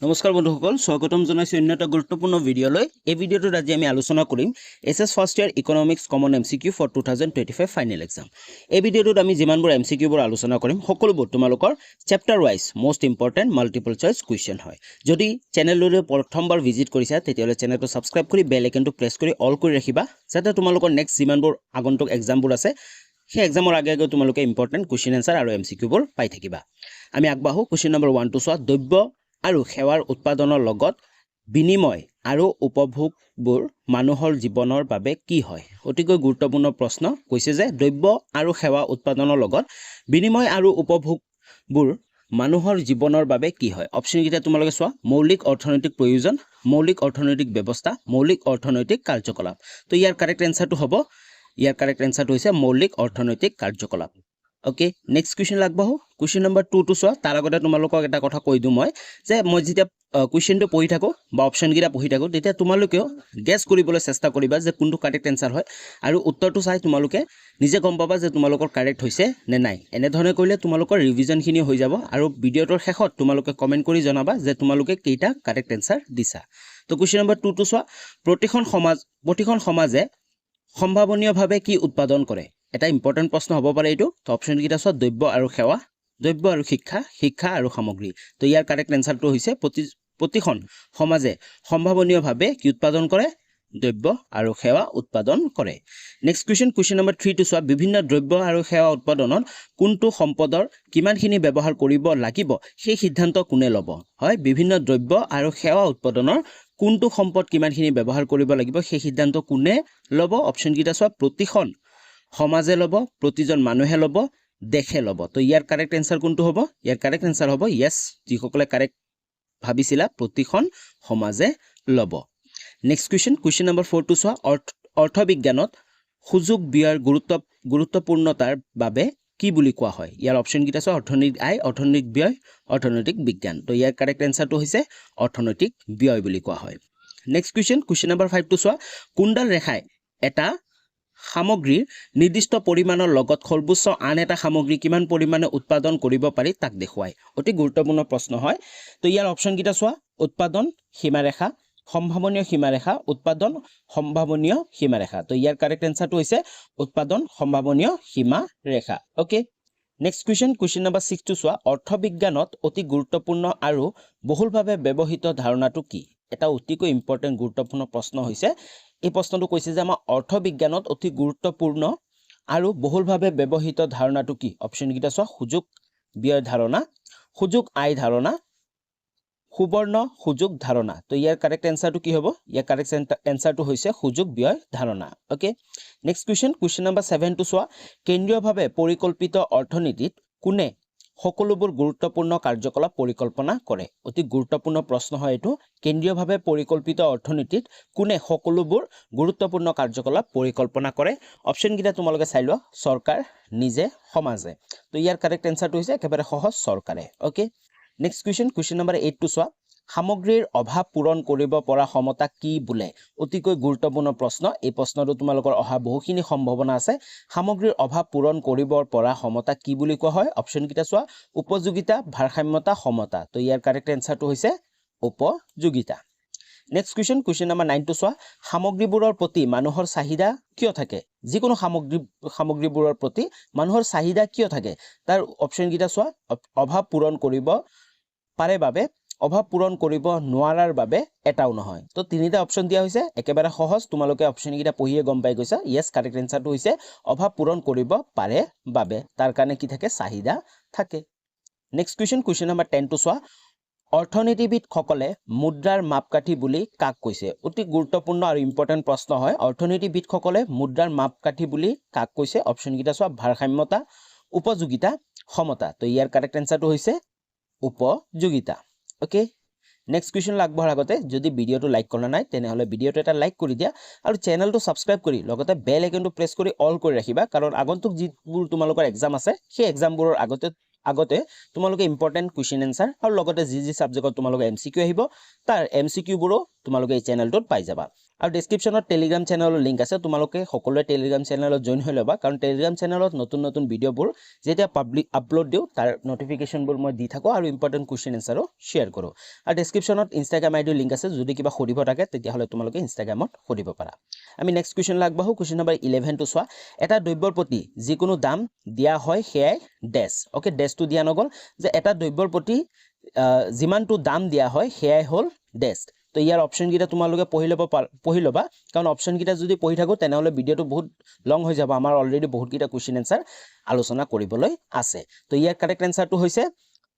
নমস্কাৰ বন্ধুসকল স্বাগতম জনাইছো অন্য এটা গুৰুত্বপূৰ্ণ ভিডিঅ'লৈ এই ভিডিঅ'টোত আজি আমি আলোচনা কৰিম এছএছ ফাৰ্ষ্ট ইয়াৰ economics common MCQ for 2025 final exam এই ভিডিঅ'টোত আমি যিমানবোৰ এমচিকিউবোৰ আলোচনা কৰিম সকলোবোৰ তোমালোকৰ chapter wise most important multiple choice question হয় যদি চেনেললৈ প্ৰথমবাৰ ভিজিট কৰিছা তেতিয়াহ'লে চেনেলটো সাবস্ক্ৰাইব কৰি বেল আইকনটো প্ৰেছ কৰি অল কৰি ৰাখিবা যাতে তোমালোকৰ নেক্সট যিমানবোৰ আগন্তুক এক্সামবোৰ আছে সেই এক্সামৰ আগে আগে তোমালোকে ইম্পৰ্টেন্ট কুৱেশ্যন আনসাৰ আৰু এমচিকিউবোৰ পাই থাকিবা আমি আগবাঢ়ো কুৱেশ্যন নম্বৰ 1 টো চোৱা দ্ৰব্য আৰু সেৱাৰ উৎপাদনৰ লগত বিনিময় আৰু উপভোগবোৰ মানুহৰ জীৱনৰ বাবে কি হয় অতিকৈ গুৰুত্বপূৰ্ণ প্ৰশ্ন কৈছে যে দ্ৰব্য আৰু সেৱা উৎপাদনৰ লগত বিনিময় আৰু উপভোগবোৰ মানুহৰ জীৱনৰ বাবে কি হয় অপচন কেইটা তোমালোকে চোৱা মৌলিক অৰ্থনৈতিক প্ৰয়োজন মৌলিক অৰ্থনৈতিক ব্যৱস্থা মৌলিক অৰ্থনৈতিক কাৰ্যকলাপ তো ইয়াৰ কাৰেক্ট এনসাৰটো হ'ব ইয়াৰ কাৰেক্ট এনসাৰটো হৈছে মৌলিক অৰ্থনৈতিক কাৰ্যকলাপ Okay, next question লাগবাহো question number 2 to চোৱা তাৰ আগতে তোমালোকক এটা কথা কৈ দিও মই যে মই যেতিয়া question টো পঢ়ি থাকো বা অপচন গিৰা পঢ়ি থাকো তেতিয়া তোমালোকেও গেছ কৰিবলৈ চেষ্টা কৰিবা যে কোনটো কাৰেক্ট এনসাৰ হয় আৰু উত্তৰটো চাই তোমালোকে নিজে গম পাবা যে তোমালোকৰ কাৰেক্ট হৈছে নে নাই এনে ধৰণে কৰিলে তোমালোকৰ ৰিভিজন খিনি হৈ যাব আৰু ভিডিঅ'টোৰ শেষত তোমালোকে কমেন্ট কৰি জনাবা যে তোমালোকে কেইটা কাৰেক্ট এনসাৰ দিছা তো question number 2 to চোৱা প্ৰতিখন সমাজে সম্ভাৱনীয়ভাৱে কি উৎপাদন কৰে এটা ইম্পৰ্টেন্ট প্ৰশ্ন হ'ব পাৰে এইটো তো অপচন কিটা চোৱা দ্ৰব্য আৰু সেৱা দ্ৰব্য আৰু শিক্ষা আৰু সামগ্ৰী তো ইয়াৰ কাৰেক্ট এনসাৰটো হৈছে প্ৰতিখন সমাজে সম্ভাৱনীয়ভাৱে কি উৎপাদন কৰে দ্ৰব্য আৰু সেৱা উৎপাদন কৰে নেক্সট question number 3 টো চোৱা বিভিন্ন দ্ৰব্য আৰু সেৱা উৎপাদনত কোনটো সম্পদৰ কিমানখিনি ব্যৱহাৰ কৰিব লাগিব সেই সিদ্ধান্ত কোনে ল'ব হয় বিভিন্ন দ্ৰব্য আৰু সেৱা উৎপাদনৰ কোনটো সম্পদ কিমানখিনি ব্যৱহাৰ কৰিব লাগিব সেই সিদ্ধান্ত কোনে ল'ব অপচন কিটা চোৱা প্ৰতিখন সমাজে ল'ব প্ৰতিজন মানুহে ল'ব দেখে ল'ব তো ইয়াৰ কাৰেক্ট এনসাৰ কোনটো হ'ব ইয়াৰ কাৰেক্ট এনসাৰ হ'ব ইয়েস যিসকলে কাৰেক্ট ভাবিছিলা প্ৰতিখন সমাজে ল'ব নেক্সট question number 4 টো চোৱা অৰ্থবিজ্ঞানত সুযোগ ব্যয়ৰ গুৰুত্বপূৰ্ণতাৰ বাবে কি বুলি কোৱা হয় ইয়াৰ অপচন কিটা চোৱা অৰ্থনৈতিক আয় অৰ্থনৈতিক ব্যয় অৰ্থনৈতিক বিজ্ঞান তো ইয়াৰ কাৰেক্ট এনসাৰটো হৈছে অৰ্থনৈতিক ব্যয় বুলি কোৱা হয় নেক্সট question number 5 টো চোৱা কোনডাল ৰেখাই এটা সামগ্ৰীৰ নিৰ্দিষ্ট পৰিমাণৰ লগত সৰ্বোচ্চ আন এটা সামগ্ৰী কিমান পৰিমাণে উৎপাদন কৰিব পাৰি তাক দেখুৱায় অতি গুৰুত্বপূৰ্ণ প্ৰশ্ন হয় তো ইয়াৰ অপচন কিটা চোৱা উৎপাদন সীমাৰেখা সম্ভাৱনীয় সীমাৰেখা উৎপাদন সম্ভাৱনীয় সীমাৰেখা তো ইয়াৰ কাৰেক্ট এনসাৰটো হৈছে উৎপাদন সম্ভাৱনীয় সীমাৰেখা ওকে নেক্সট question number 6 টো চোৱা অৰ্থবিজ্ঞানত অতি গুৰুত্বপূৰ্ণ আৰু বহুলভাৱে ব্যৱহৃত ধাৰণাটো কি এটা অতিকৈ ইম্পৰ্টেন্ট গুৰুত্বপূৰ্ণ প্ৰশ্ন হৈছে এই প্ৰশ্নটো কৈছে যে আমাৰ অৰ্থবিজ্ঞানত অতি গুৰুত্বপূৰ্ণ আৰু বহুলভাৱে ব্যৱহৃত ধাৰণাটো কি অপচন কিটা চোৱা সুযোগ ব্যয় ধাৰণা সুযোগ আয় ধাৰণা সুবৰ্ণ সুযোগ ধাৰণা তো ইয়াৰ কাৰেক্ট এনসাৰটো কি হ'ব ইয়াৰ কাৰেক্ট এনসাৰটো হৈছে সুযোগ ব্যয় ধাৰণা ওকে নেক্সট question number 7 টো চোৱা কেন্দ্ৰীয়ভাৱে পৰিকল্পিত অৰ্থনীতিত কোনে সকলোবোৰ গুৰুত্বপূৰ্ণ কাৰ্যকলাপ পৰিকল্পনা কৰে অতি গুৰুত্বপূৰ্ণ প্ৰশ্ন হয় এটো কেন্দ্ৰীয়ভাৱে পৰিকল্পিত অৰ্থনীতিত কোনে সকলোবোৰ গুৰুত্বপূৰ্ণ কাৰ্যকলাপ পৰিকল্পনা কৰে অপচন কিটা তোমালোকে চাই লোৱা চৰকাৰ নিজে সমাজে তো ইয়াৰ কাৰেক্ট এনসাৰটো হৈছে একেবাৰে সহজ চৰকাৰে ওকে নেক্সট question number 8 টো চোৱা সামগ্ৰীৰ অভাৱ পূৰণ কৰিব পৰা ক্ষমতা কি বোলে অতিকৈ গুৰুত্বপূৰ্ণ প্ৰশ্ন এই প্ৰশ্নটো তোমালোকৰ অহা বহুখিনি সম্ভাৱনা আছে সামগ্ৰীৰ অভাৱ পূৰণ কৰিব পৰা ক্ষমতা কি বুলি কোৱা হয় অপচন কিটা চোৱা উপযোগিতা ভাৰসাম্যতা সমতা তো ইয়াৰ কাৰেক্ট এনসাৰটো হৈছে উপযোগিতা নেক্সট question number 9 টো চোৱা সামগ্ৰীবোৰৰ প্ৰতি মানুহৰ চাহিদা কিয় থাকে যিকোনো সামগ্ৰীবোৰৰ প্ৰতি মানুহৰ চাহিদা কিয় থাকে তাৰ অপচন কিটা চোৱা অভাৱ পূৰণ কৰিব পাৰে বাবে অভাৱ পূৰণ কৰিব নোৱাৰাৰ বাবে এটাও নহয় তো তিনিটা অপচন দিয়া হৈছে একেবাৰে সহজ তোমালোকে অপচন কিটা পঢ়িয়ে গম পাই গৈছা ইয়েস কাৰেক্ট এনসাৰটো হৈছে অভাৱ পূৰণ কৰিব পাৰে বাবে তাৰ কাৰণে কি থাকে চাহিদা থাকে নেক্সট question number 10 টো চোৱা অৰ্থনীতিবিদ সকলে মুদ্ৰাৰ মাপকাঠি বুলি কাক কৈছে অতি গুৰুত্বপূৰ্ণ আৰু ইম্পৰ্টেন্ট প্ৰশ্ন হয় অৰ্থনীতিবিদ সকলে মুদ্ৰাৰ মাপকাঠি বুলি কাক কৈছে অপচন কিটা চোৱা ভাৰসাম্যতা উপযোগিতা সমতা তো ইয়াৰ কাৰেক্ট এনসাৰটো হৈছে উপযোগিতা ওকে নেক্সট question লাগবৰ আগতে যদি ভিডিঅটো লাইক কৰা নাই তেনেহলে ভিডিঅটো এটা লাইক কৰি দিয়া আৰু চেনেলটো সাবস্ক্ৰাইব কৰি লগতে বেল আইকনটো প্ৰেছ কৰি অল কৰি ৰাখিবা কাৰণ আগন্তুক যিবোৰ তোমালোকৰ এক্সাম আছে সেই এক্সামবোৰৰ আগতে তোমালোকে ইম্পৰ্টেন্ট কুৱেশ্যন আনসাৰ আৰু লগতে যি সাবজেক্টত তোমালোকে এমসিকিউ আহিব তাৰ এমসিকিউ বোৰো তোমালোকে এই চেনেলটোত পাই যাবা আৰু ডেসক্ৰিপশনত টেলিগ্ৰাম চেনেলৰ লিংক আছে তোমালোকে সকলোৱে টেলিগ্ৰাম চেনেলত জয়েন হৈ ল'বা কাৰণ টেলিগ্ৰাম চেনেলত নতুন নতুন ভিডিঅ'বোৰ যেতিয়া পাব্লিক আপলোড দিওঁ তাৰ নটিফিকেশনবোৰ মই দি থাকো আৰু ইম্পৰ্টেন্ট কোৱেশ্চন আনসাৰো শেয়াৰ কৰো আৰু ডেসক্ৰিপশনত ইনষ্টাগ্ৰাম আইডি লিংক আছে যদি কিবা সুধিব থাকে তেতিয়া হলে তোমালোকে ইনষ্টাগ্ৰামত সুধিব পাৰা আমি নেক্সট কোৱেশ্চন লাগবাহু কোৱেশ্চন নম্বৰ 11 টো চোৱা এটা দ্ৰব্যৰ প্ৰতি যিকোনো দাম দিয়া হয় সেয়াই ডেশ ওকে ডেশটো দিয়া নগল যে এটা দ্ৰব্যৰ প্ৰতি যিমানটো দাম দিয়া হয় সেয়াই হল ডেশ তো ইয়াৰ অপশন গিটা তোমালোকে পঢ়ি লবা কাৰণ অপশন গিটা যদি পঢ়ি থাকো তেনেহলে ভিডিওটো বহুত লং হৈ যাব আমাৰ অলৰেডি বহুত গিটা কোৱেশ্চন আনসাৰ আলোচনা কৰিবলৈ আছে তো ইয়াৰ কাৰেক্ট আনসাৰটো হৈছে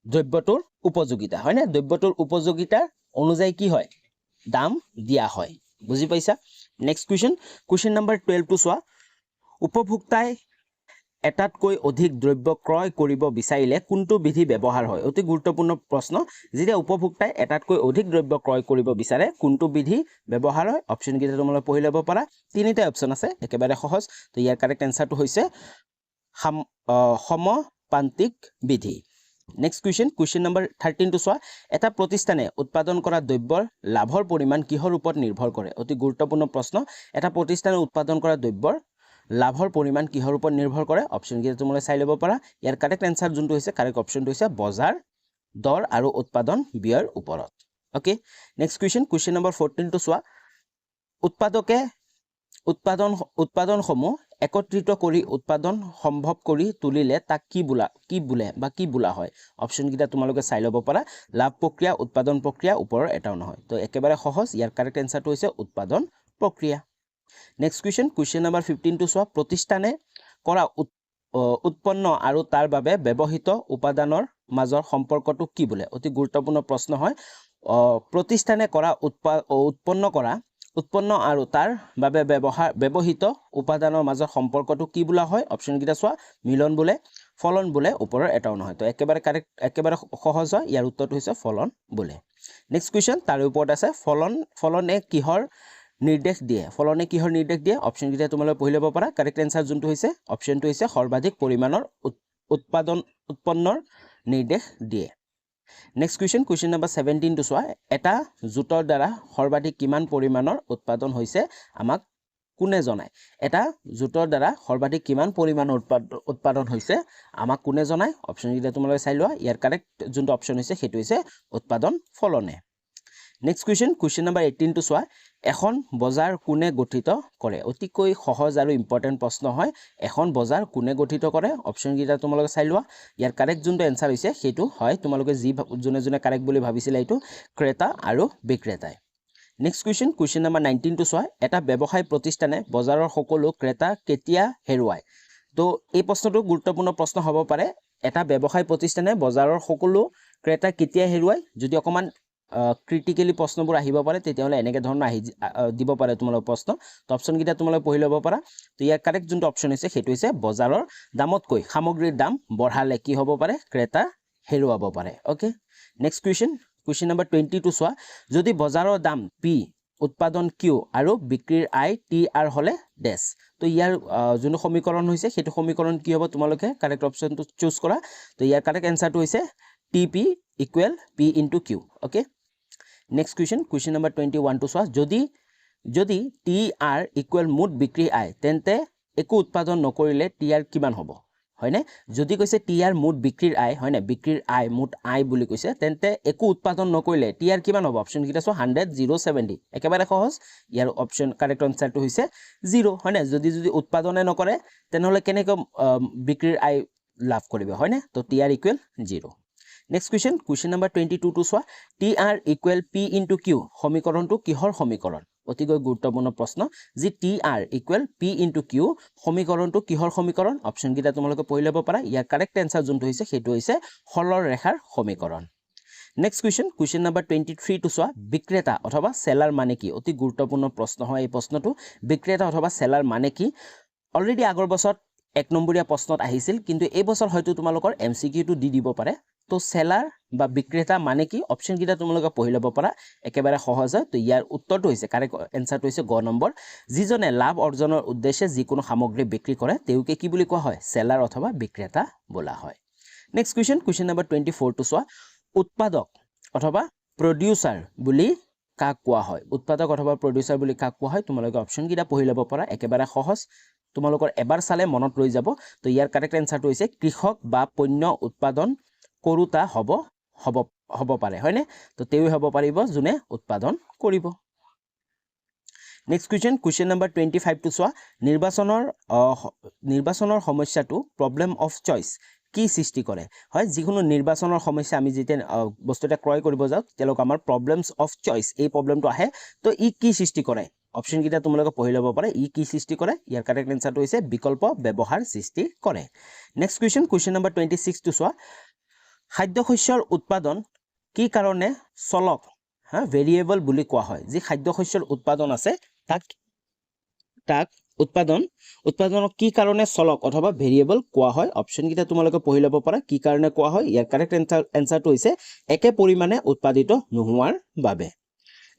দ্ৰব্যটোৰ উপযোগিতা হয় না দ্ৰব্যটোৰ উপযোগিতাৰ অনুযায়ী কি হয় দাম দিয়া হয় বুজি পাইছা নেক্সট কোৱেশ্চন নম্বৰ 12 টো চোৱা উপভোক্তাই এটাতকৈ অধিক দ্ৰব্য ক্ৰয় কৰিব বিচাৰিলে কোনটো বিধি ব্যৱহাৰ হয় অতি গুৰুত্বপূৰ্ণ প্ৰশ্ন যেতিয়া উপভোক্তাই এটাতকৈ অধিক দ্ৰব্য ক্ৰয় কৰিব বিচাৰে কোনটো বিধি ব্যৱহাৰ হয় অপচন গিটা তোমালোকে পঢ়ি ল'ব পাৰা তিনিটা অপচন আছে একেবাৰে সহজ তো ইয়াৰ কাৰেক্ট আনসাৰটো হৈছে সমপান্তিক বিধি নেক্সট কোৱেশ্চন নম্বৰ 13 টো চোৱা এটা প্ৰতিষ্ঠানে উৎপাদন কৰা দ্ৰব্যৰ লাভৰ পৰিমাণ কিহৰ ওপৰত নিৰ্ভৰ কৰে অতি গুৰুত্বপূৰ্ণ প্ৰশ্ন এটা প্ৰতিষ্ঠানে উৎপাদন কৰা দ্ৰব্যৰ লাভৰ পৰিমাণ কিহৰ ওপৰত নিৰ্ভৰ কৰে অপচন গিটা তোমালোকে চাই ল'ব পাৰা ইয়াৰ কাৰেক্ট আনসাৰ যোনটো হৈছে কাৰেক্ট অপচনটো হৈছে বজাৰ দৰ আৰু উৎপাদন ব্যয়ৰ ওপৰত ওকে নেক্সট কোৱেশ্চন নম্বৰ 14 টো চোৱা উৎপাদকে উৎপাদনসমূহ একত্ৰিত কৰি উৎপাদন সম্ভৱ কৰি তুলিলে তাক কি বোলা হয় অপচন গিটা তোমালোকে চাই ল'ব পাৰা লাভ প্ৰক্ৰিয়া উৎপাদন প্ৰক্ৰিয়া ওপৰৰ এটাও নহয় তো একেবাৰে সহজ ইয়াৰ কাৰেক্ট আনসাৰটো হৈছে উৎপাদন প্ৰক্ৰিয়া নেক্সট কোৱেশ্চন নম্বৰ 15 টো চোৱা প্ৰতিষ্ঠানে কৰা উৎপন্ন আৰু তাৰ বাবে ব্যৱহৃত উপাদানৰ মাজৰ সম্পৰ্কটো কি বোলে অতি গুৰুত্বপূৰ্ণ প্ৰশ্ন হয় প্ৰতিষ্ঠানে কৰা উৎপন্ন আৰু তাৰ বাবে ব্যৱহৃত উপাদানৰ মাজৰ সম্পৰ্কটো কি বোলা হয় অপচন গিটা চোৱা মিলন বোলে ফলন বোলে ওপৰৰ এটাও নহয় তো একেবাৰে কাৰেক্ট একেবাৰে সহজ হয় ইয়াৰ উত্তৰটো হৈছে ফলন বোলে নেক্সট কোৱেশ্চন তাৰ ওপৰত আছে ফলনে কিহৰ নিৰ্দেশ দিয়ে অপচন গিটা তোমালোকে পঢ়ি ল'ব পাৰা কাৰেক্ট আনসাৰ যোনটো হৈছে অপচনটো হৈছে সৰ্বাধিক পৰিমাণৰ উৎপন্নৰ নিৰ্দেশ দিয়ে নেক্সট কোৱেশ্চন নম্বৰ 17 টো চোৱা এটা জোটৰ দ্বাৰা সৰ্বাধিক কিমান পৰিমাণৰ উৎপাদন হৈছে আমাক কোনে জনায় এটা জোটৰ দ্বাৰা সৰ্বাধিক কিমান পৰিমাণৰ উৎপাদন হৈছে আমাক কোনে জনায় অপচন গিটা তোমালোকে চাই লোৱা ইয়াৰ কাৰেক্ট যোনটো অপচন হৈছে সেইটো হৈছে উৎপাদন ফলনে নেক্সট কোৱেশ্চন নম্বৰ 18 টো চোৱা এখন বজাৰ কোনে গঠিত কৰে অতিকৈ সহজ আৰু ইম্পৰ্টেন্ট প্ৰশ্ন হয় এখন বজাৰ কোনে গঠিত কৰে অপচন গিটা তোমালোকে চাই লোৱা ইয়াৰ কাৰেক্ট যোনটো আনসাৰ হৈছে সেইটো হয় তোমালোকে যি জনে কাৰেক্ট বুলি ভাবিছিলা এইটো ক্ৰেতা আৰু বিক্ৰেতাই নেক্সট কোৱেশ্চন নম্বৰ 19 টো চোৱা এটা ব্যৱসায় প্ৰতিষ্ঠানে বজাৰৰ সকলো ক্ৰেতা কেতিয়া হেৰুৱায় তো এই প্ৰশ্নটো গুৰুত্বপূৰ্ণ প্ৰশ্ন হ'ব পাৰে এটা ব্যৱসায় প্ৰতিষ্ঠানে বজাৰৰ সকলো ক্ৰেতা কেতিয়া হেৰুৱায় যদি অকমান ক্ৰিটিক্যালি প্ৰশ্নবোৰ আহিব পাৰে তেতিয়াহলে এনেকে ধৰণৰ দিব পাৰে তোমালোকৰ প্ৰশ্ন তো অপচন গিটা তোমালোকে পঢ়ি ল'ব পাৰা তো ইয়াৰ কাৰেক্ট যোনটো অপচন হৈছে সেইটো হৈছে বজাৰৰ দামতকৈ সামগ্ৰীৰ দাম বঢ়ালে কি হ'ব পাৰে ক্ৰেতা হেৰুৱাব পাৰে ওকে নেক্সট কোৱেশ্চন নম্বৰ 20 টো চোৱা যদি বজাৰৰ দাম পি উৎপাদন কিউ আৰু বিক্ৰীৰ আই টি আৰ হলে ডেশ তো ইয়াৰ যোনটো সমীকৰণ হৈছে সেইটো সমীকৰণ কি হ'ব তোমালোকে কাৰেক্ট অপচনটো চুজ কৰা তো ইয়াৰ কাৰেক্ট আনসাৰটো হৈছে TP equal P into Q okay next question number 21 টো চোৱা যদি টি আৰ ইকুৱেল মুঠ বিক্ৰী আই তেন্তে একো উৎপাদন নকৰিলে টি আৰ কিমান হ'ব হয়নে যদি কৈছে টি আৰ মুঠ বিক্ৰীৰ আই হয়নে বিক্ৰীৰ আই মুঠ আই বুলি কৈছে তেন্তে একো উৎপাদন নকৰিলে টি আৰ কিমান হ'ব অপচন গিটা চোৱা 100 070 একেবাৰে সহজ ইয়াৰ অপচন কাৰেক্ট আনসাৰটো হৈছে 0 হয়নে যদি উৎপাদনে নকৰে তেনেহলে কেনেকৈ বিক্ৰীৰ আই লাভ কৰিব হয়নে তো T R equal 0 next question number 22 টো চোৱা T R equal P into Q সমীকৰণটো কিহৰ সমীকৰণ অতিকৈ গুৰুত্বপূৰ্ণ প্ৰশ্ন যি T R equal P into Q সমীকৰণটো কিহৰ সমীকৰণ অপচন গিটা তোমালোকে পঢ়ি ল'ব পাৰা ইয়াৰ কাৰেক্ট আনসাৰ যোনটো হৈছে সেইটো হৈছে সৰল ৰেখাৰ সমীকৰণ নেক্সট কোৱেশ্চন নম্বৰ 23 টো চোৱা বিক্ৰেতা অথবা সেলাৰ মানে কি অতি গুৰুত্বপূৰ্ণ প্ৰশ্ন হয় এই প্ৰশ্নটো বিক্ৰেতা অথবা সেলাৰ মানে কি অলৰেডি আগৰ বছৰত 1 নম্বৰীয়া প্ৰশ্নত আহিছিল কিন্তু এই বছৰ হয়তো তোমালোকৰ এমসিকিউ টো দি দিব পাৰে তো সেলাৰ বা বিক্ৰেতা মানে কি অপচন গিটা তোমালোকে পঢ়ি ল'ব পাৰা একেবাৰে সহজ হয় তো ইয়াৰ উত্তৰটো হৈছে কাৰেক্ট আনসাৰটো হৈছে গ নম্বৰ যিজনে লাভ অৰ্জনৰ উদ্দেশ্যে যিকোনো সামগ্ৰী বিক্ৰী কৰে তেওঁকে কি বুলি কোৱা হয় সেলাৰ অথবা বিক্ৰেতা বোলা হয় নেক্সট কোৱেশ্চন নম্বৰ 24 টো চোৱা উৎপাদক অথবা প্ৰডিউচাৰ বুলি কাক কোৱা হয় উৎপাদক অথবা প্ৰডিউচাৰ বুলি কাক কোৱা হয় তোমালোকে অপচন কিটা পঢ়ি ল'ব পাৰা একেবাৰে সহজ তোমালোকৰ এবাৰ চালে মনত ৰৈ যাব তো ইয়াৰ কাৰেক্ট এনসাৰটো হৈছে কৃষক বা পণ্য উৎপাদন কৰোতা হ'ব পাৰে হয়নে তো তেও হ'ব পাৰিব যোনে উৎপাদন কৰিব নেক্সট কুৱেশ্যন নম্বৰ 25 টু চোৱা নিৰ্বাচনৰ সমস্যাটো প্ৰবলেম অফ চইচ কি সৃষ্টি কৰে হয় যিকোনো নিৰ্বাচনৰ সমস্যা আমি যেতিয়া বস্তু এটা ক্ৰয় কৰিব যাওঁ তেওঁলোক আমাৰ প্ৰবলেমছ অফ চইচ এই প্ৰবলেমটো আহে তো ই কি সৃষ্টি কৰে অপচন কিটা তোমালোকে পঢ়ি ল'ব পাৰে ই কি সৃষ্টি কৰে ইয়াৰ কাৰেক্ট এনসাৰটো হৈছে বিকল্প ব্যৱহাৰ সৃষ্টি কৰে নেক্সট কুৱেশ্যন নম্বৰ 26 টু চোৱা খাদ্য শস্যৰ উৎপাদন কি কাৰণে চলক হা ভেৰিয়েবল বুলি কোৱা হয় যি খাদ্য শস্যৰ উৎপাদন আছে তাক উৎপাদনক কি কাৰণে চলক অথবা ভেৰিয়েবল কোৱা হয় অপচন কিটা তোমালোকে পঢ়ি ল'ব পাৰা কি কাৰণে কোৱা হয় ইয়াৰ কাৰেক্ট এনসাৰটো হৈছে একে পৰিমাণে উৎপাদিত নোহোৱাৰ বাবে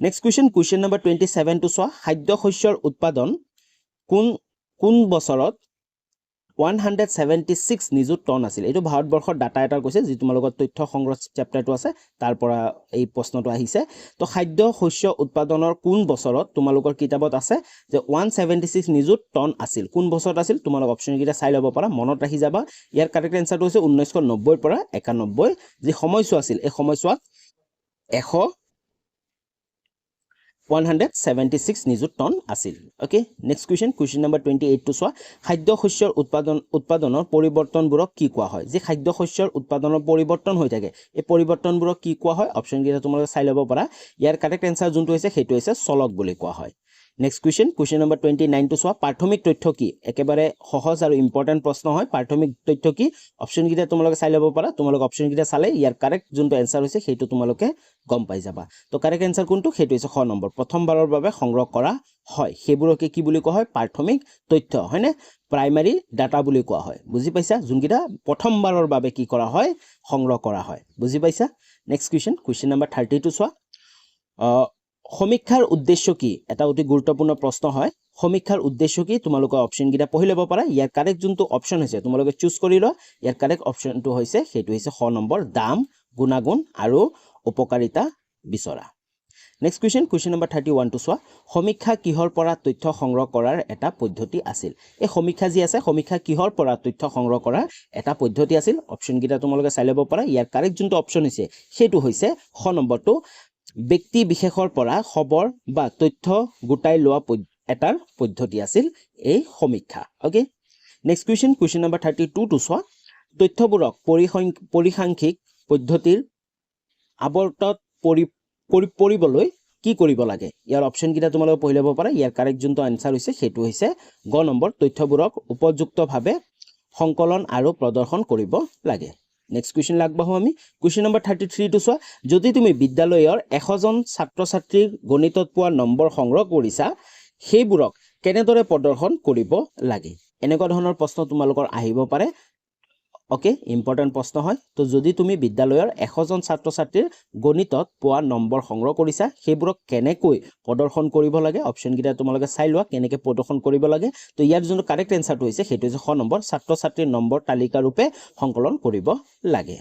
নেক্সট কুৱেশ্যন নম্বৰ 27 টু চোৱা খাদ্য শস্যৰ উৎপাদন কোন বছৰত 176 নিযুত টন আছিল এটো ভাৰতবৰ্ষৰ ডাটা এটা কৈছে যি তোমালোকৰ তথ্য সংগ্ৰহ চেপ্টাৰটো আছে তাৰ পৰা এই প্ৰশ্নটো আহিছে তো খাদ্য শস্য উৎপাদনৰ কোন বছৰত তোমালোকৰ কিতাপত আছে যে 176 নিযুত টন আছিল কোন বছৰত আছিল তোমালোক অপচন কিটা চাই ল'ব পাৰা মনত ৰাখি যাবা ইয়াৰ কাৰেক্ট এনসাৰটো হৈছে 1990 পৰা 91 যি সময়ছোৱা আছিল এই সময়ছোৱাত 176 নিযুত টন আছিল ওকে নেক্সট কুৱেশ্যন নম্বৰ 28 টু চোৱা খাদ্য শস্যৰ উৎপাদনৰ পৰিৱৰ্তনবোৰক কি কোৱা হয় যে খাদ্য শস্যৰ উৎপাদনৰ পৰিৱৰ্তন হৈ থাকে এই পৰিৱৰ্তনবোৰক কি কোৱা হয় অপচন কিটা তোমালোকে চাই ল'ব পাৰা ইয়াৰ কাৰেক্ট এনসাৰ যোনটো হৈছে সেইটো হৈছে চলক বুলি কোৱা হয় নেক্সট কুৱেশ্যন নম্বৰ 29 টু চোৱা প্ৰাথমিক তথ্য কি একেবাৰে সহজ আৰু ইম্পৰ্টেন্ট প্ৰশ্ন হয় প্ৰাথমিক তথ্য কি অপচন কিটা তোমালোকে চাই ল'ব পাৰা তোমালোক অপচন কিটা চালে ইয়াৰ কাৰেক্ট যোনটো এনসাৰ হৈছে সেইটো তোমালোকে গম পাই যাবা তো কাৰেক্ট এনসাৰ কোনটো সেইটো হৈছে খ নম্বৰ প্ৰথমবাৰৰ বাবে সংগ্ৰহ কৰা হয় সেইবোৰকে কি বুলি কোৱা হয় প্ৰাথমিক তথ্য হয়নে প্ৰাইমাৰী ডাটা বুলি কোৱা হয় বুজি পাইছা যোনকিটা প্ৰথমবাৰৰ বাবে কি কৰা হয় সংগ্ৰহ কৰা হয় বুজি পাইছা নেক্সট কুৱেশ্যন নম্বৰ 30 টু চোৱা সমীক্ষাৰ উদ্দেশ্য কি এটা অতি গুৰুত্বপূৰ্ণ প্ৰশ্ন হয় সমীক্ষাৰ উদ্দেশ্য কি তোমালোকে অপচন কিটা পঢ়ি ল'ব পাৰা ইয়াৰ কাৰেক্ট যোনটো অপচন হৈছে তোমালোকে চুজ কৰি লোৱা ইয়াৰ কাৰেক্ট অপচনটো হৈছে সেইটো হৈছে খ নম্বৰ দাম গুণাগুণ আৰু উপকাৰিতা বিচৰা নেক্সট কুৱেশ্যন নম্বৰ 31 টু চোৱা সমীক্ষা কিহৰ পৰা তথ্য সংগ্ৰহ কৰাৰ এটা পদ্ধতি আছিল এই সমীক্ষা যি আছে সমীক্ষা কিহৰ পৰা তথ্য সংগ্ৰহ কৰাৰ এটা পদ্ধতি আছিল অপচন কিটা তোমালোকে চাই ল'ব পাৰা ইয়াৰ কাৰেক্ট যোনটো অপচন হৈছে সেইটো হৈছে খ নম্বৰটো ব্যক্তি বিশেষৰ পৰা খবৰ বা তথ্য গোটাই লোৱা এটাৰ পদ্ধতি আছিল এই সমীক্ষা ওকে নেক্সট কুৱেশ্যন নম্বৰ 32 টু চোৱা তথ্যবোৰক পৰিসাংখ্যিক পদ্ধতিৰ আৱৰ্তত পৰিবলৈ কি কৰিব লাগে ইয়াৰ অপচন কিটা তোমালোকে পঢ়ি ল'ব পাৰা ইয়াৰ কাৰেক্ট যোনটো আনসাৰ হৈছে সেইটো হৈছে গ নম্বৰ তথ্যবোৰক উপযুক্তভাৱে সংকলন আৰু প্ৰদৰ্শন কৰিব লাগে নেক্সট কুৱেশ্যন লাগবাহো আমি কুৱেশ্যন নম্বৰ 33 টু চোৱা যদি তুমি বিদ্যালয়ৰ 100 জন ছাত্ৰ-ছাত্ৰীৰ গণিতত পোৱা নম্বৰ সংগ্ৰহ কৰিছা সেইবোৰক কেনেদৰে প্ৰদৰ্শন কৰিব লাগে এনেকুৱা ধৰণৰ প্ৰশ্ন তোমালোকৰ আহিব পাৰে ওকে ইম্পৰ্টেন্ট প্ৰশ্ন হয় তো যদি তুমি বিদ্যালয়ৰ 100 জন ছাত্ৰ-ছাত্ৰীৰ গণিতত পোৱা নম্বৰ সংগ্ৰহ কৰিছা সেইবোৰক কেনেকৈ প্ৰদৰ্শন কৰিব লাগে অপচন কিটা তোমালোকে চাই লোৱা কেনেকৈ প্ৰদৰ্শন কৰিব লাগে তো ইয়াৰ যোনটো কাৰেক্ট এনসাৰটো হৈছে সেইটো হৈছে খ নম্বৰ ছাত্ৰ-ছাত্ৰীৰ নম্বৰ তালিকা ৰূপে সংকলন কৰিব লাগে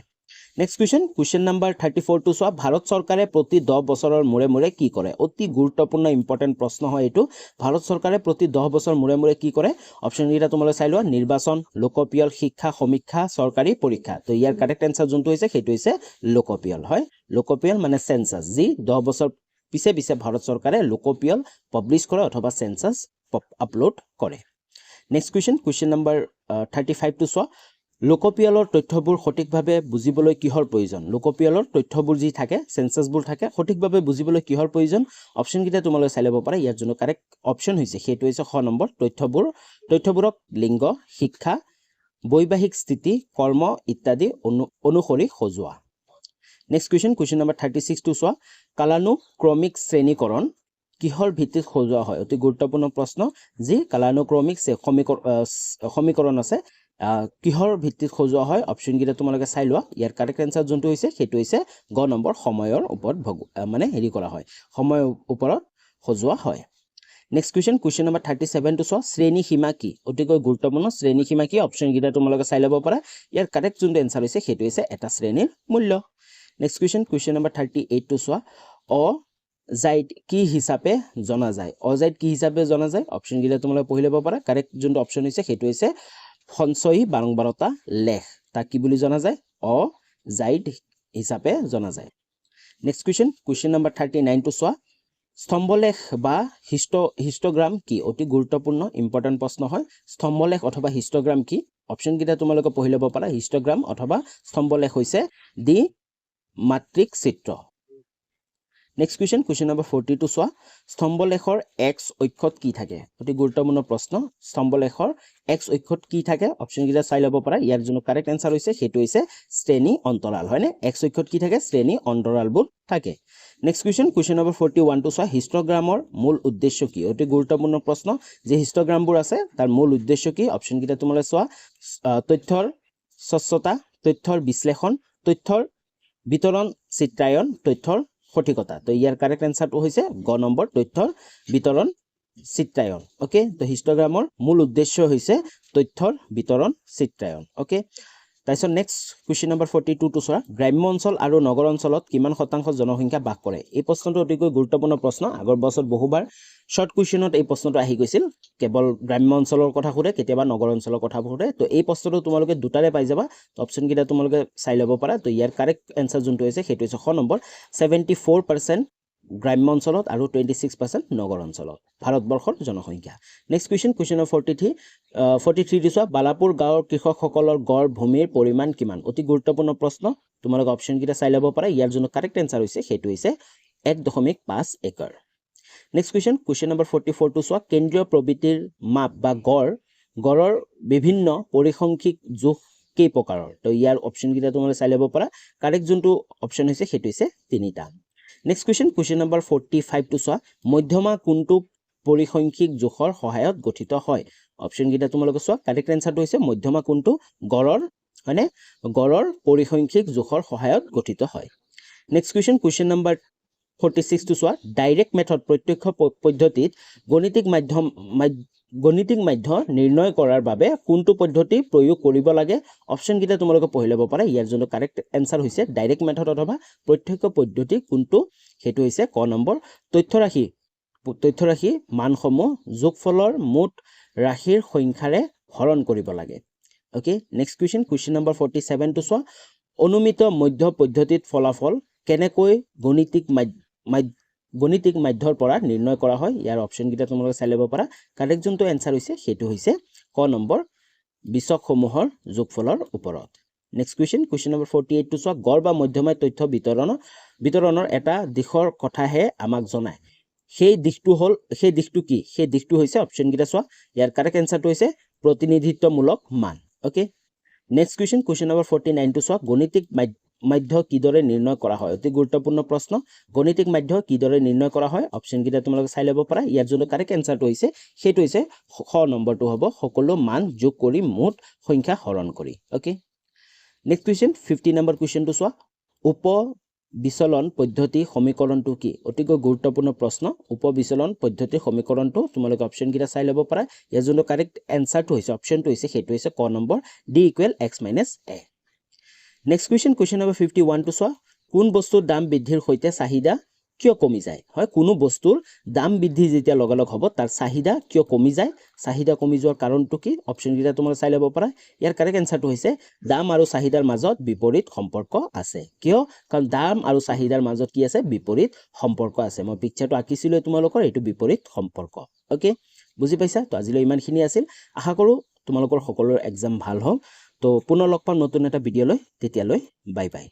নেক্সট কুৱেশ্যন নম্বৰ 34 টু চোৱা ভাৰত চৰকাৰে প্ৰতি 10 বছৰৰ মূৰে কি কৰে অতি গুৰুত্বপূৰ্ণ ইম্পৰ্টেন্ট প্ৰশ্ন হয় এটো ভাৰত চৰকাৰে প্ৰতি 10 বছৰ মূৰে কি কৰে অপচন কিটা তোমালোকে চাই লোৱা নিৰ্বাচন লোকপিয়ল শিক্ষা সমীক্ষা চৰকাৰী পৰীক্ষা তো ইয়াৰ কাৰেক্ট এনসাৰ যোনটো হৈছে সেইটো হৈছে লোকপিয়ল হয় লোকপিয়ল মানে সেন্সাস যি 10 বছৰ পিছে ভাৰত চৰকাৰে লোকপিয়ল পাবলিশ কৰে অথবা সেন্সাস আপলোড কৰে নেক্সট কুৱেশ্যন নম্বৰ 35 টু চোৱা লোকপিয়লৰ তথ্যবোৰ সঠিকভাৱে বুজিবলৈ কিহৰ প্ৰয়োজন লোকপিয়লৰ তথ্যবোৰ যি থাকে সেন্সাসবোৰ থাকে সঠিকভাৱে বুজিবলৈ কিহৰ প্ৰয়োজন অপচন কিটা তোমালোকে চাই ল'ব পাৰা ইয়াৰ যোনটো কাৰেক্ট অপচন হৈছে সেইটো হৈছে খ নম্বৰ তথ্যবোৰক লিংগ শিক্ষা বৈবাহিক স্থিতি কৰ্ম ইত্যাদি অনুসৰি সজোৱা নেক্সট কুৱেশ্যন নম্বৰ 36 টু চোৱা কালানুক্ৰমিক শ্ৰেণীকৰণ কিহৰ ভিত্তিত সজোৱা হয় অতি গুৰুত্বপূৰ্ণ প্ৰশ্ন যি কালানুক্ৰমিক সমীকৰণ আছে কিহৰ ভিত্তিত সজোৱা হয় অপচন কিটা তোমালোকে চাই লোৱা ইয়াৰ কাৰেক্ট এনসাৰ যোনটো হৈছে সেইটো হৈছে গ নম্বৰ সময়ৰ ওপৰত মানে হেৰি কৰা হয় সময়ৰ ওপৰত সজোৱা হয় নেক্সট কুৱেশ্যন নম্বৰ 37 টু চোৱা শ্ৰেণী সীমা কি অতিকৈ গুৰুত্বপূৰ্ণ শ্ৰেণী সীমা কি অপচন কিটা তোমালোকে চাই ল'ব পাৰা ইয়াৰ কাৰেক্ট যোনটো এনসাৰ হৈছে সেইটো হৈছে এটা শ্ৰেণীৰ মূল্য নেক্সট কুৱেশ্যন নম্বৰ 38 টু চোৱা অজাইট কি হিচাপে জনা যায় অজাইট কি হিচাপে জনা যায় অপশ্যন গিলা তোমালোকে পঢ়ি ল'ব পাৰা কাৰেক্ট যোনটো অপশ্যন হৈছে সেইটো হৈছে সঞ্চয়ী বাৰম্বাৰতা লেখ তাক কি বুলি জনা যায় অজাইট হিচাপে জনা যায় নেক্সট কুৱেশ্যন নম্বৰ 39 টো চোৱা স্তম্ভলেখ বা হিষ্টগ্ৰাম কি অতি গুৰুত্বপূৰ্ণ ইম্পৰ্টেন্ট প্ৰশ্ন হয় স্তম্ভলেখ অথবা হিষ্টগ্ৰাম কি অপশ্যন গিলা তোমালোকে পঢ়ি ল'ব পাৰা হিষ্টগ্ৰাম অথবা স্তম্ভলেখ হৈছে দি মাত্ৰিক চিত্ৰ নেক্সট কুৱেশ্যন নম্বৰ 40 টো চোৱা স্তম্ভলেখৰ এক্স অক্ষত কি থাকে অতি গুৰুত্বপূৰ্ণ প্ৰশ্ন স্তম্ভলেখৰ এক্স অক্ষত কি থাকে অপশ্যন গিলা চাই ল'ব পাৰা ইয়াৰ যোনটো কাৰেক্ট আনসাৰ হৈছে সেইটো হৈছে শ্ৰেণী অন্তৰাল হয়নে এক্স অক্ষত কি থাকে শ্ৰেণী অন্তৰালবোৰ থাকে নেক্সট কুৱেশ্যন নম্বৰ 41 টো চোৱা হিষ্টগ্ৰামৰ মূল উদ্দেশ্য কি অতি গুৰুত্বপূৰ্ণ প্ৰশ্ন যে হিষ্টগ্ৰামবোৰ আছে তাৰ মূল উদ্দেশ্য কি অপশ্যন গিলা তোমালোকে চোৱা তথ্যৰ স্বচ্ছতা তথ্যৰ বিশ্লেষণ তথ্যৰ বিতৰণ চিত্ৰায়ন তথ্যৰ সঠিকতা তো ইয়াৰ কাৰেক্ট আনসাৰটো হৈছে গ নম্বৰ তথ্যৰ বিতৰণ চিত্ৰায়ন ওকে তো হিষ্টগ্ৰামৰ মূল উদ্দেশ্য হৈছে তথ্যৰ বিতৰণ চিত্ৰায়ন ওকে তাৰপিছত নেক্সট কুৱেশ্যন নম্বৰ 42 টো চোৱা গ্ৰাম্য অঞ্চল আৰু নগৰ অঞ্চলত কিমান শতাংশ জনসংখ্যা বাস কৰে এই প্ৰশ্নটো অতিকৈ গুৰুত্বপূৰ্ণ প্ৰশ্ন আগৰ বছৰত বহুবাৰ শৰ্ট কুৱেশ্যনত এই প্ৰশ্নটো আহি গৈছিল কেৱল গ্ৰাম্য অঞ্চলৰ কথা সোধে কেতিয়াবা নগৰ অঞ্চলৰ কথা সোধে তো এই প্ৰশ্নটো তোমালোকে দুটাৰে পাই যাবা তো অপশ্যন কিটা তোমালোকে চাই ল'ব পাৰা তো ইয়াৰ কাৰেক্ট আনসাৰ যোনটো হৈছে সেইটো হৈছে খ নম্বৰ 74% গ্ৰাম্য অঞ্চলত আৰু 26% নগৰ অঞ্চলত ভাৰতবৰ্ষৰ জনসংখ্যা নেক্সট কুৱেশ্যন নম্বৰ 43 দিছা বালাপুৰ গাঁৱৰ কৃষকসকলৰ গড় ভূমিৰ পৰিমাণ কিমান অতি গুৰুত্বপূৰ্ণ প্ৰশ্ন তোমালোকে অপশ্যন কিটা চাই ল'ব পাৰা ইয়াৰ যোনটো কাৰেক্ট আনসাৰ হৈছে সেইটো হৈছে 1.5 একৰ নেক্সট কুৱেশ্যন নম্বৰ 44 টো চোৱা কেন্দ্ৰীয় প্ৰবৃত্তিৰ মাপ বা গড়ৰ বিভিন্ন পৰিসংখ্যিক জোখ কেই প্ৰকাৰৰ তো ইয়াৰ অপশ্যন কিটা তোমালোকে চাই ল'ব পাৰা কাৰেক্ট যোনটো অপশ্যন হৈছে সেইটো হৈছে তিনিটা নেক্সট কুৱেশ্যন নম্বৰ 45 টো চোৱা মধ্যমা কোনটো পৰিসংখ্যিক জোখৰ সহায়ত গঠিত হয় অপশ্যন কিটা তোমালোকে চোৱা কাৰেক্ট আনসাৰটো হৈছে মধ্যমা কোনটো গড়ৰ মানে গড়ৰ পৰিসংখ্যিক জোখৰ সহায়ত গঠিত হয় নেক্সট কুৱেশ্যন নম্বৰ 46 টো চোৱা ডাইৰেক্ট মেথড প্ৰত্যক্ষ পদ্ধতিত গণিতিক মাধ্য নিৰ্ণয় কৰাৰ বাবে কোনটো পদ্ধতি প্ৰয়োগ কৰিব লাগে অপশ্যন কিটা তোমালোকে পঢ়ি ল'ব পাৰা ইয়াৰ যোনটো কাৰেক্ট আনসাৰ হৈছে ডাইৰেক্ট মেথড অথবা প্ৰত্যক্ষ পদ্ধতি কোনটো সেইটো হৈছে ক নম্বৰ তথ্যৰাশি মানসমূহ যোগফলৰ মুঠ ৰাশিৰ সংখ্যাৰে হৰণ কৰিব লাগে ওকে নেক্সট কুৱেশ্যন নম্বৰ 47 টো চোৱা অনুমিত মধ্য পদ্ধতিত ফলাফল কেনেকৈ গণিতিক মাধ্যৰ পৰা নিৰ্ণয় কৰা হয় ইয়াৰ অপশ্যন কিটা তোমালোকে চাই ল'ব পাৰা কাৰেক্ট যোনটো আনসাৰ হৈছে সেইটো হৈছে ক নম্বৰ বিচকসমূহৰ যোগফলৰ ওপৰত নেক্সট কুৱেশ্যন নম্বৰ 48 টো চোৱা গড় বা মধ্যমা তথ্য বিতৰণৰ এটা দিশৰ কথাহে আমাক জনায় সেই দিশটো কি সেই দিশটো হৈছে অপশ্যন কিটা চোৱা ইয়াৰ কাৰেক্ট আনসাৰটো হৈছে প্ৰতিনিধিত্বমূলক মান ওকে নেক্সট কুৱেশ্যন নম্বৰ 49 টো চোৱা গণিতিক মাধ্য কিদৰে নিৰ্ণয় কৰা হয় অতি গুৰুত্বপূৰ্ণ প্ৰশ্ন গণিতিক মাধ্য কিদৰে নিৰ্ণয় কৰা হয় অপশ্যন কিটা তোমালোকে চাই ল'ব পাৰা ইয়াৰ যোনটো কাৰেক্ট আনসাৰটো হৈছে সেইটো হৈছে খ নম্বৰটো হ'ব সকলো মান যোগ কৰি মুঠ সংখ্যা হৰণ কৰি ওকে নেক্সট কুৱেশ্যন 50 নম্বৰ কুৱেশ্যনটো চোৱা উপবিচলন পদ্ধতি সমীকৰণটো কি অতিকৈ গুৰুত্বপূৰ্ণ প্ৰশ্ন উপবিচলন পদ্ধতি সমীকৰণটো তোমালোকে অপশ্যন কিটা চাই ল'ব পাৰা ইয়াৰ যোনটো কাৰেক্ট আনসাৰটো হৈছে অপশ্যনটো হৈছে সেইটো হৈছে ক number d = x - a next question number 51 টো চোৱা কোন বস্তুৰ দাম বৃদ্ধিৰ সৈতে চাহিদা কিয় কমি যায় হয় কোনো বস্তুৰ দাম বৃদ্ধি যেতিয়া লগালগ হ'ব তাৰ চাহিদা কিয় কমি যায় চাহিদা কমি যোৱাৰ কাৰণটো কি অপশ্যন কিটা তোমালোকে চাই ল'ব পাৰা ইয়াৰ কাৰেক্ট আনসাৰটো হৈছে দাম আৰু চাহিদাৰ মাজত বিপৰীত সম্পৰ্ক আছে কিয় কাৰণ দাম আৰু চাহিদাৰ মাজত কি আছে বিপৰীত সম্পৰ্ক আছে মই পিকচাৰটো আঁকিছিলো তোমালোকৰ এইটো বিপৰীত সম্পৰ্ক ওকে বুজি পাইছা তো আজিলৈ ইমানখিনি আছিল আশা কৰো তোমালোকৰ সকলোৰ এক্সাম ভাল হওক তো পুনৰ লগ পাম নতুন এটা ভিডিঅ' লৈ তেতিয়ালৈ বাই বাই